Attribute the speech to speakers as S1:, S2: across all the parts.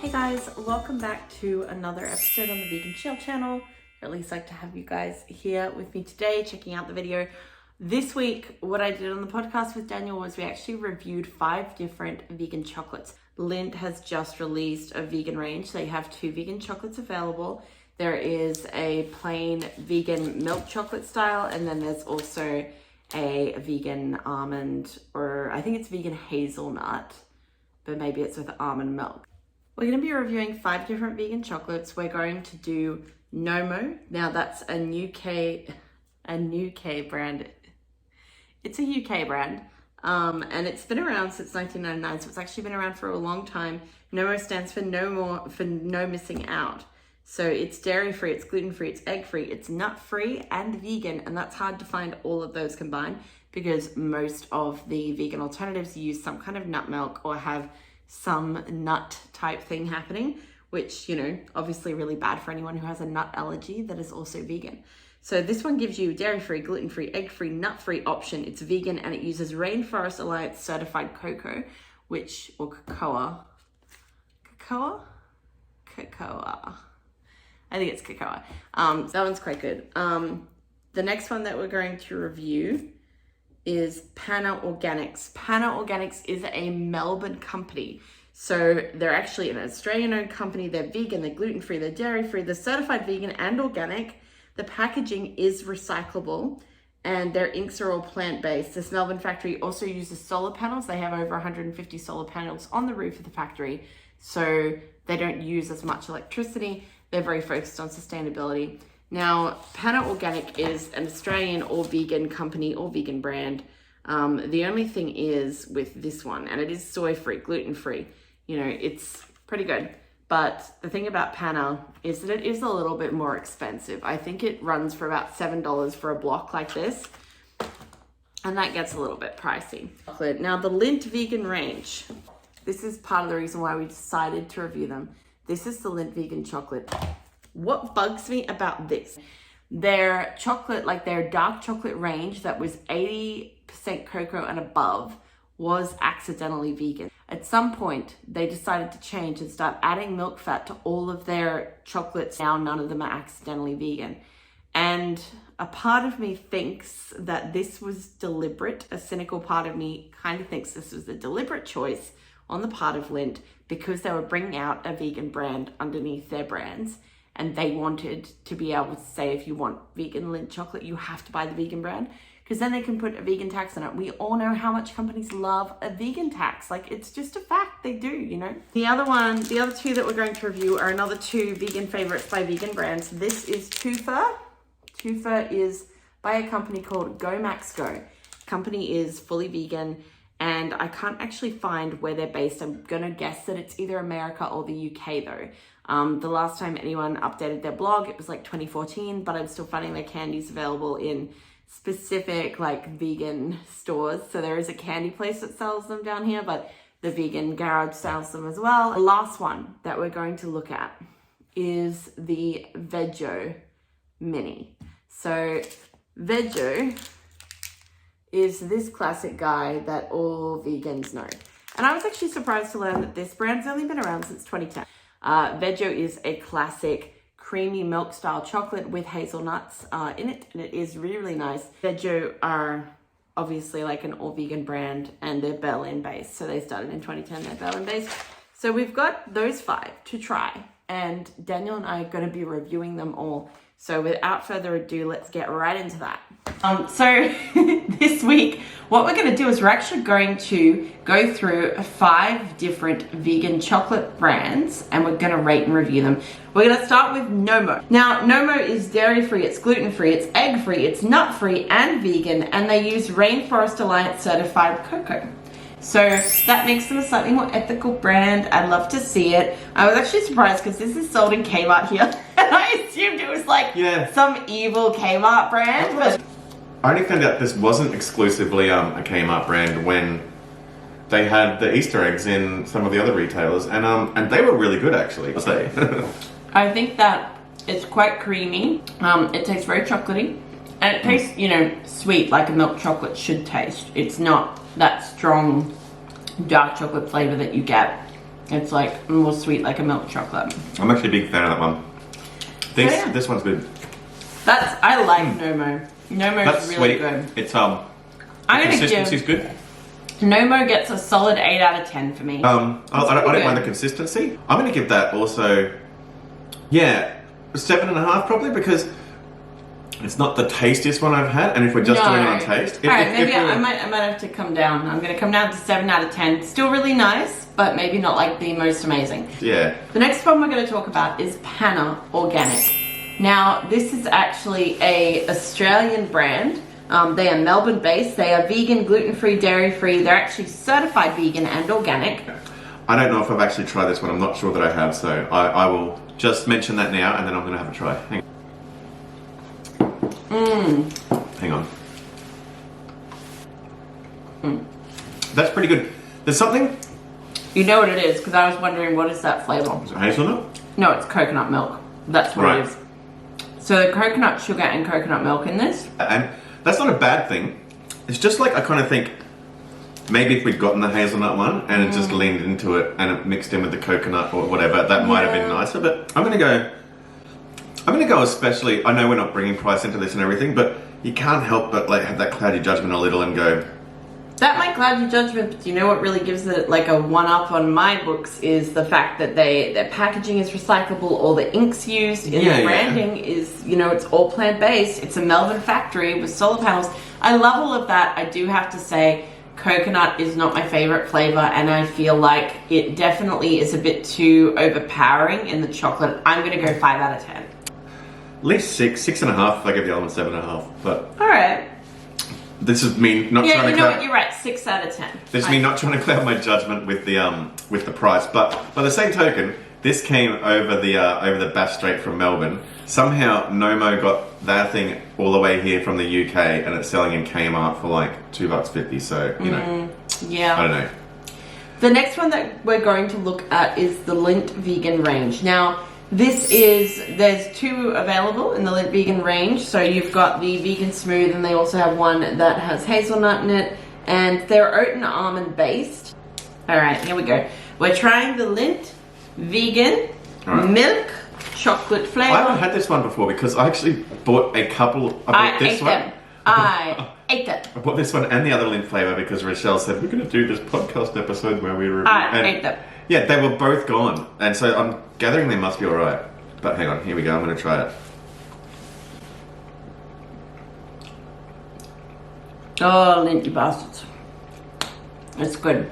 S1: Hey guys, welcome back to another episode on the Vegan Chill channel. Really like to have you guys here with me today, checking out the video. This week, what I did on the podcast with Daniel was we actually reviewed 5 different vegan chocolates. Lindt has just released a vegan range. They have 2 vegan chocolates available. There is a plain vegan milk chocolate style, and then there's also a vegan almond, or I think it's vegan hazelnut, but maybe it's with almond milk. We're going to be reviewing 5 different vegan chocolates. We're going to do Nomo. Now that's a UK brand. It's a UK brand, and it's been around since 1999, so it's actually been around for a long time. Nomo stands for no missing out. So it's dairy-free, it's gluten-free, it's egg-free, it's nut-free and vegan, and that's hard to find all of those combined because most of the vegan alternatives use some kind of nut milk or have some nut type thing happening, which, you know, obviously really bad for anyone who has a nut allergy that is also vegan. So this one gives you dairy-free, gluten-free, egg-free, nut-free option. It's vegan and it uses Rainforest Alliance certified cocoa, or cocoa. I think it's cocoa. So that one's quite good. The next one that we're going to review is Panna Organics. Panna Organics is a Melbourne company. So they're actually an Australian-owned company. They're vegan, they're gluten-free, they're dairy-free, they're certified vegan and organic. The packaging is recyclable and their inks are all plant-based. This Melbourne factory also uses solar panels. They have over 150 solar panels on the roof of the factory, so they don't use as much electricity. They're very focused on sustainability. Now, Panna Organic is an Australian all vegan company, all vegan brand. The only thing is with this one, and it is soy-free, gluten-free, you know, it's pretty good. But the thing about Panna is that it is a little bit more expensive. I think it runs for about $7 for a block like this. And that gets a little bit pricey. Now, the Lindt vegan range. This is part of the reason why we decided to review them. This is the Lindt vegan chocolate. What bugs me about this? Their chocolate, like their dark chocolate range that was 80% cocoa and above, was accidentally vegan. At some point, they decided to change and start adding milk fat to all of their chocolates. Now none of them are accidentally vegan. And a part of me thinks that this was deliberate. A cynical part of me kind of thinks this was a deliberate choice on the part of Lindt because they were bringing out a vegan brand underneath their brands. And they wanted to be able to say, if you want vegan Lindt chocolate, you have to buy the vegan brand, because then they can put a vegan tax on it. We all know how much companies love a vegan tax. Like, it's just a fact, they do, you know? The other 2 that we're going to review are another 2 vegan favorites by vegan brands. This is Twofer. Twofer is by a company called Go Max Go. Company is fully vegan, and I can't actually find where they're based. I'm gonna guess that it's either America or the UK though. The last time anyone updated their blog, it was like 2014, but I'm still finding their candies available in specific like vegan stores. So there is a candy place that sells them down here, but the vegan garage sells them as well. The last one that we're going to look at is the Veggie Mini. So Veggie is this classic guy that all vegans know. And I was actually surprised to learn that this brand's only been around since 2010. Veggie is a classic creamy milk style chocolate with hazelnuts in it, and it is really, really nice. Veggie are obviously like an all vegan brand, and they're Berlin based. So they started in 2010, they're Berlin based. So we've got those 5 to try, and Daniel and I are going to be reviewing them all. So without further ado, let's get right into that. So this week, what we're going to do is we're actually going to go through 5 different vegan chocolate brands, and we're going to rate and review them. We're going to start with Nomo. Now, Nomo is dairy-free, it's gluten-free, it's egg-free, it's nut-free and vegan, and they use Rainforest Alliance certified cocoa. So that makes them a slightly more ethical brand. I'd love to see it. I was actually surprised because this is sold in Kmart here, and I assumed it was like some evil Kmart brand. But
S2: I only found out this wasn't exclusively a Kmart brand when they had the Easter eggs in some of the other retailers, and they were really good actually. I'll say.
S1: I think that it's quite creamy. It tastes very chocolatey, and it tastes, you know, sweet like a milk chocolate should taste. It's not that strong dark chocolate flavor that you get It's like more sweet, like a milk chocolate.
S2: I'm actually a big fan of that one. This one's good.
S1: I like Nomo. Nomo's really
S2: sweet.
S1: good.
S2: It's
S1: Consistency's
S2: good.
S1: Nomo gets a solid 8 out of 10 for me.
S2: I don't mind the consistency. I'm going to give that also, 7.5 probably, because it's not the tastiest one I've had, and if we're just doing it on taste,
S1: Alright, maybe I might have to come down. I'm going to come down to 7 out of 10. Still really nice, but maybe not like the most amazing.
S2: Yeah.
S1: The next one we're going to talk about is Panna Organic. Now, this is actually a Australian brand. They are Melbourne based. They are vegan, gluten-free, dairy-free. They're actually certified vegan and organic.
S2: I don't know if I've actually tried this one. I'm not sure that I have, so I will just mention that now, and then I'm going to have a try. Hang on. That's pretty good. There's something...
S1: You know what it is, because I was wondering, what is that flavour?
S2: Is it hazelnut?
S1: No, it's coconut milk. That's what it is. So the coconut sugar and coconut milk in this.
S2: And that's not a bad thing. It's just like, I kind of think, maybe if we'd gotten the hazelnut one and it just leaned into it and it mixed in with the coconut or whatever, that might have been nicer. But I'm gonna go especially, I know we're not bringing price into this and everything, but you can't help but like have that cloudy judgment a little and go,
S1: that might cloud your judgment, but you know what really gives it like a one-up on my books is the fact that their packaging is recyclable, all the inks used in the branding is, it's all plant-based. It's a Melbourne factory with solar panels. I love all of that. I do have to say, coconut is not my favorite flavor, and I feel like it definitely is a bit too overpowering in the chocolate. I'm gonna go 5 out of 10.
S2: at least 6.5 if I give the other one 7.5. But
S1: all right.
S2: This is me not trying to
S1: Yeah, you know what, you're right, 6 out of 10.
S2: This is me not trying to cloud my judgment with the price, but by the same token, this came over the Bass Strait from Melbourne. Somehow Nomo got that thing all the way here from the UK, and it's selling in Kmart for like $2.50. So
S1: yeah,
S2: I don't know.
S1: The next one that we're going to look at is the Lindt vegan range. Now, there's 2 available in the Lindt vegan range. So you've got the vegan smooth, and they also have one that has hazelnut in it, and they're oat and almond based. All right, here we go. We're trying the Lindt vegan milk chocolate flavor.
S2: I haven't had this one before because I actually bought a couple. I ate them.
S1: I
S2: bought this one and the other Lindt flavor because Rochelle said we're going to do this podcast episode where we review.
S1: I ate them.
S2: Yeah, they were both gone, and so I'm gathering they must be all right. But hang on, here we go. I'm going to try it.
S1: Oh, Lindt, you bastards! It's good.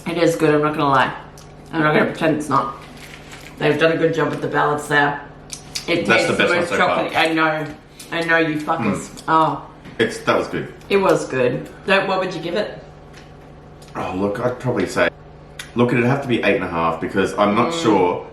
S1: It is good. I'm not going to lie. I'm not going to pretend it's not. They've done a good job with the balance there. It
S2: That's
S1: tastes
S2: the best one
S1: most
S2: so far.
S1: chocolatey. I know, you fuckers. Oh,
S2: That was good.
S1: it was good. What would you give it?
S2: Oh, look, I'd probably say, it'd have to be 8.5 because I'm not sure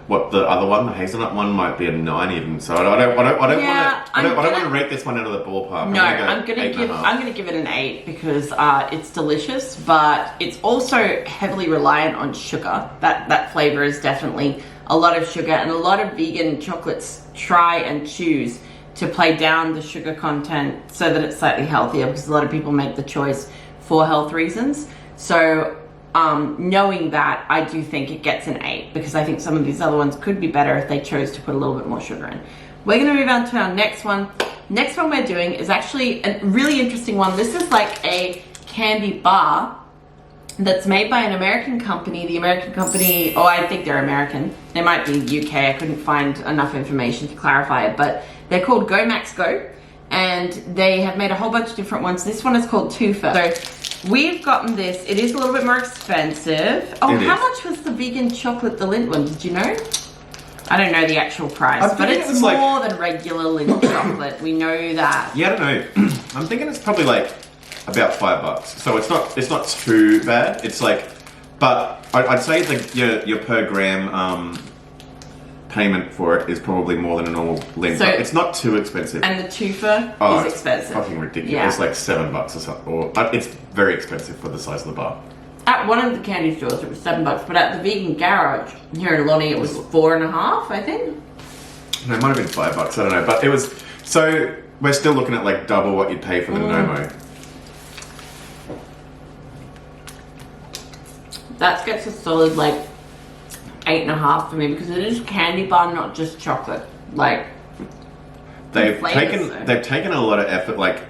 S2: what the other one, the hazelnut one, might be a 9 even. So I don't want to rate this one out of the ballpark.
S1: No, I'm gonna give it an 8 because it's delicious, but it's also heavily reliant on sugar. That flavor is definitely a lot of sugar, and a lot of vegan chocolates try and choose to play down the sugar content so that it's slightly healthier, because a lot of people make the choice for health reasons. So knowing that, I do think it gets an 8 because I think some of these other ones could be better if they chose to put a little bit more sugar in. We're going to move on to our next one. Next one we're doing is actually a really interesting one. This is like a candy bar that's made by an American company. The American company, I think they're American. They might be UK. I couldn't find enough information to clarify it, but they're called Go Max Go, and they have made a whole bunch of different ones. This one is called Twofer. So we've gotten this. It is a little bit more expensive. Oh, how much was the vegan chocolate, the Lindt one? Did you know? I don't know the actual price, but it's more than regular Lindt chocolate. We know that.
S2: Yeah, I don't know. I'm thinking it's probably like about $5. So it's not too bad. It's like, but I'd say like your per gram payment for it is probably more than a normal Lindt. So it's not too expensive.
S1: And the Twofer is expensive.
S2: Fucking ridiculous. Yeah. It's like $7 or something. Or it's very expensive for the size of the bar.
S1: At one of the candy stores, it was $7, but at the vegan garage here in Lonnie, it was $4.50, I think.
S2: No, it might have been $5. I don't know, but it was. So we're still looking at like double what you'd pay for the Nomo.
S1: That gets a solid like 8.5 for me because it is candy bar, not just chocolate. Like
S2: They've
S1: flavors,
S2: taken a lot of effort, like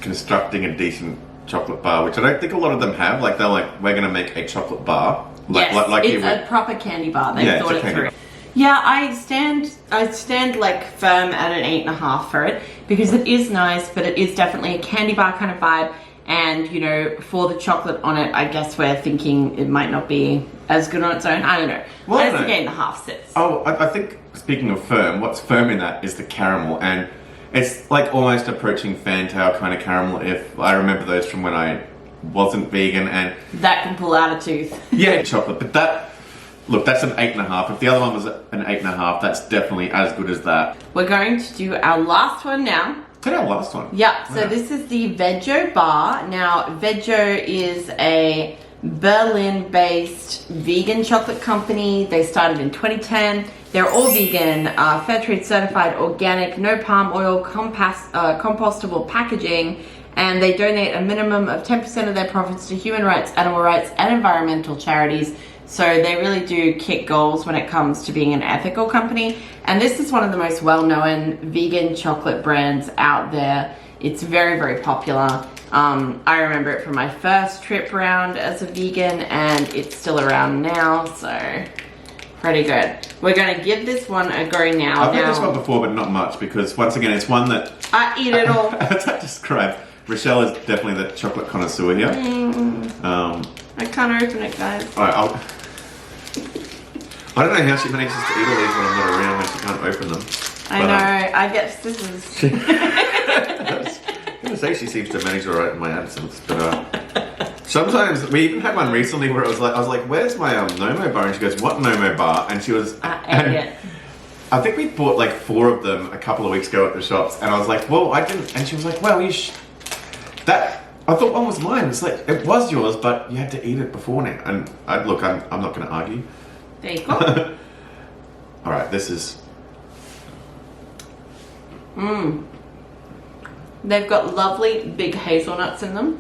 S2: constructing a decent chocolate bar, which I don't think a lot of them have. Like they're like, we're gonna make a chocolate bar.
S1: Yes,
S2: like
S1: it's a proper candy bar. They thought it through.
S2: bar.
S1: Yeah, I stand like firm at an 8.5 for it because it is nice, but it is definitely a candy bar kind of vibe. And you know, for the chocolate on it, I guess we're thinking it might not be as good on its own. I don't know.
S2: Well,
S1: I just think 8.5 sits.
S2: Oh, I think speaking of firm, what's firm in that is the caramel, and it's like almost approaching fantail kind of caramel. If I remember those from when I wasn't vegan, and
S1: That can pull out a tooth.
S2: yeah, chocolate. But that's an 8.5. If the other one was an 8.5, that's definitely as good as that.
S1: We're going to do our last one now.
S2: Did our last one?
S1: Yeah, so this is the Veggie Bar. Now, Veggie is a Berlin-based vegan chocolate company. They started in 2010. They're all vegan, fair trade certified, organic, no palm oil, compostable packaging, and they donate a minimum of 10% of their profits to human rights, animal rights, and environmental charities. So they really do kick goals when it comes to being an ethical company. And this is one of the most well-known vegan chocolate brands out there. It's very, very popular. I remember it from my first trip around as a vegan, and it's still around now, so pretty good. We're going to give this one a go now.
S2: I've had this one before, but not much, because once again, it's one that...
S1: I eat it all.
S2: As I described, Rochelle is definitely the chocolate connoisseur here.
S1: I can't open it, guys.
S2: Alright, I don't know how she manages to eat all these when I'm not around, when she can't open them.
S1: I know, I get scissors.
S2: I was going to say she seems to manage all right in my absence, but sometimes, we even had one recently where I was like, where's my Nomo bar? And she goes, what Nomo bar? And she was... I think we bought like 4 of them a couple of weeks ago at the shops, and I was like, well, I didn't... And she was like, well, I thought one was mine. It's like, it was yours, but you had to eat it before now. And look, I'm not going to argue.
S1: There you go.
S2: Alright, this is...
S1: They've got lovely big hazelnuts in them.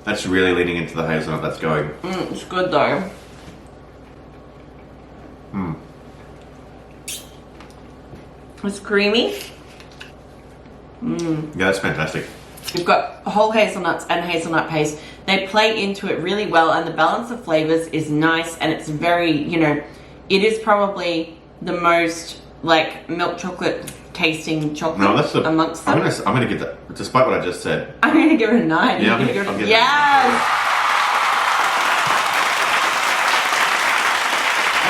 S2: That's really leaning into the hazelnut that's going.
S1: It's good though. It's creamy.
S2: Yeah, that's fantastic.
S1: You've got whole hazelnuts and hazelnut paste. They play into it really well, and the balance of flavors is nice, and it's very, you know, it is probably the most like milk chocolate tasting chocolate amongst them.
S2: I'm gonna give that, despite what I just said.
S1: I'm gonna give it a 9.
S2: Yeah, I'm gonna give it
S1: yes.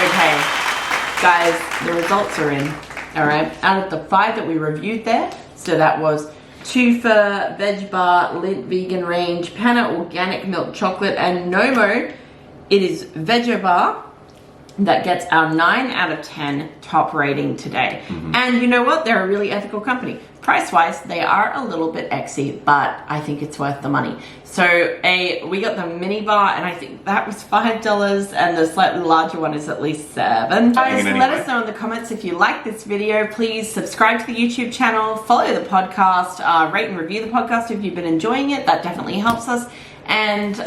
S1: Okay, guys, the results are in. All right, out of the 5 that we reviewed there, so that was Tufa, Veg Bar, Lindt Vegan Range, Panna Organic Milk Chocolate, and Nomo. It is Veggie Bar that gets our 9 out of 10 top rating today. And you know what? They're a really ethical company. Price-wise, they are a little bit exy, but I think it's worth the money. So we got the mini bar, and I think that was $5, and the slightly larger one is at least $7. Guys, let us know in the comments if you like this video. Please subscribe to the YouTube channel, follow the podcast, rate and review the podcast if you've been enjoying it. That definitely helps us. And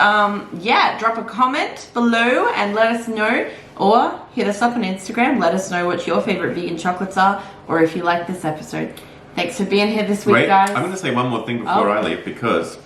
S1: yeah, drop a comment below and let us know, or hit us up on Instagram. Let us know what your favorite vegan chocolates are, or if you like this episode. Thanks for being here this week, guys.
S2: I'm going to say one more thing before I leave, because...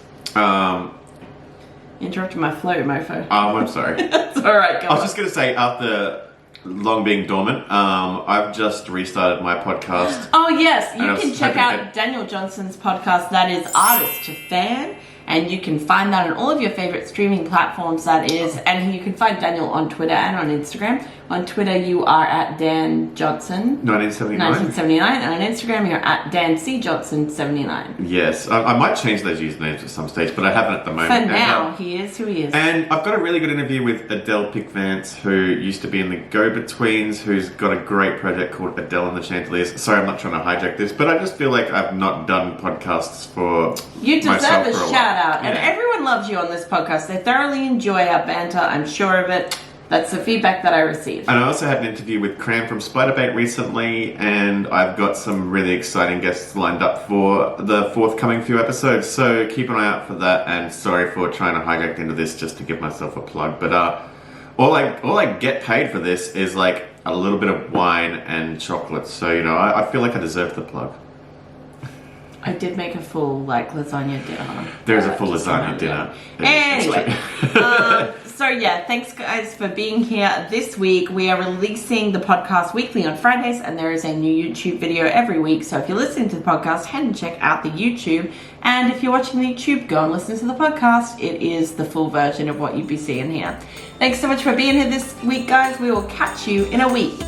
S1: interrupted my flow, mofo.
S2: I'm sorry.
S1: That's alright,
S2: I was just going to say, after long being dormant, I've just restarted my podcast.
S1: Oh yes, you can check out Daniel Johnson's podcast, that is Artist to Fan, and you can find that on all of your favorite streaming platforms, that is, and you can find Daniel on Twitter and on Instagram. On Twitter, you are at Dan Johnson 1979, and on Instagram, you're at Dan C. Johnson 79.
S2: Yes, I might change those usernames at some stage, but I haven't at the moment.
S1: For now, he is who he is.
S2: And I've got a really good interview with Adele Pickvance, who used to be in the Go-Betweens, who's got a great project called Adele and the Chandeliers. Sorry, I'm not trying to hijack this, but I just feel like I've not done podcasts for
S1: You deserve a
S2: shout
S1: out, and everyone loves you on this podcast. They thoroughly enjoy our banter, I'm sure of it. That's the feedback that I received.
S2: And I also had an interview with Cram from Spiderbait recently, and I've got some really exciting guests lined up for the forthcoming few episodes, so keep an eye out for that, and sorry for trying to hijack into this just to give myself a plug, but all I get paid for this is like a little bit of wine and chocolate, so you know, I feel like I deserve the plug.
S1: I did make a full lasagna dinner.
S2: There's a full lasagna dinner.
S1: Anyway, so yeah, thanks guys for being here this week. We are releasing the podcast weekly on Fridays, and there is a new YouTube video every week. So if you're listening to the podcast, head and check out the YouTube. And if you're watching the YouTube, go and listen to the podcast. It is the full version of what you'd be seeing here. Thanks so much for being here this week, guys. We will catch you in a week.